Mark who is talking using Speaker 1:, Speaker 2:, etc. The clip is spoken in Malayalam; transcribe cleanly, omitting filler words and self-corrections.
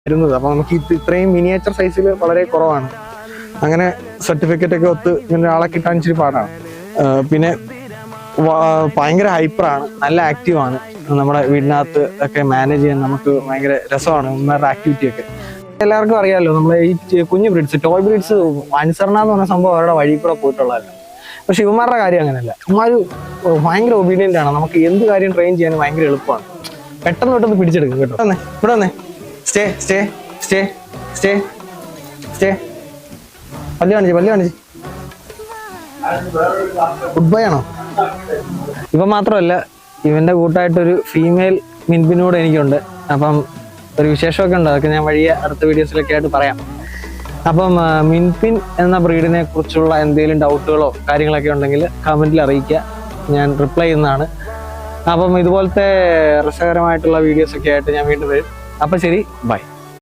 Speaker 1: വരുന്നത്. അപ്പോൾ നമുക്ക് ഇത്രയും മിനിയേച്ചർ സൈസിൽ വളരെ കുറവാണ്. അങ്ങനെ സർട്ടിഫിക്കറ്റ് ഒക്കെ ഒത്ത് ഇങ്ങനെ ആളെ കിട്ടാൻ ഇച്ചിരി പാടാണ്. പിന്നെ ഭയങ്കര ഹൈപ്പറാണ്, നല്ല ആക്റ്റീവാണ്. നമ്മുടെ വീടിനകത്ത് ഒക്കെ മാനേജ് ചെയ്യാൻ നമുക്ക് ഭയങ്കര രസമാണ് ഇവന്മാരുടെ ആക്ടിവിറ്റി ഒക്കെ. എല്ലാവർക്കും അറിയാമല്ലോ, നമ്മളെ ഈ കുഞ്ഞു ബ്രീഡ്സ്, ടോയ് ബ്രീഡ്സ് അനുസരണ എന്ന് പറഞ്ഞ സംഭവം അവരുടെ വഴി കൂടെ പോയിട്ടുള്ളതല്ല. പക്ഷെ ഇവന്മാരുടെ കാര്യം അങ്ങനെയല്ല. ഇവന്മാർ ഭയങ്കര ഒബീഡിയൻ്റ് ആണ്. നമുക്ക് എന്ത് കാര്യം ട്രെയിൻ ചെയ്യാൻ ഭയങ്കര എളുപ്പമാണ്. പെട്ടെന്ന് പിടിച്ചെടുക്കും കേട്ടോ. ഇവിടെ വന്നേ, stay stay stay stay stay. പല്ല് കാണിച്ച് ഗുഡ് ബൈ ആണോ? ഇവ മാത്രമല്ല, ഇവന്റെ കൂട്ടായിട്ടൊരു ഫീമെയിൽ മിൻപിനൂടെ എനിക്കുണ്ട്. അപ്പം ഒരു വിശേഷമൊക്കെ ഉണ്ട്, അതൊക്കെ ഞാൻ വഴിയെ അടുത്ത വീഡിയോസിലൊക്കെ ആയിട്ട് പറയാം. അപ്പം മിൻപിൻ എന്ന ബ്രീഡിനെ കുറിച്ചുള്ള എന്തെങ്കിലും ഡൗട്ടുകളോ കാര്യങ്ങളൊക്കെ ഉണ്ടെങ്കിൽ കമന്റിൽ അറിയിക്കുക, ഞാൻ റിപ്ലൈ ചെയ്യുന്നതാണ്. അപ്പം ഇതുപോലത്തെ രസകരമായിട്ടുള്ള വീഡിയോസൊക്കെ ആയിട്ട് ഞാൻ വീണ്ടും വരും. അപ്പം ശരി, ബൈ.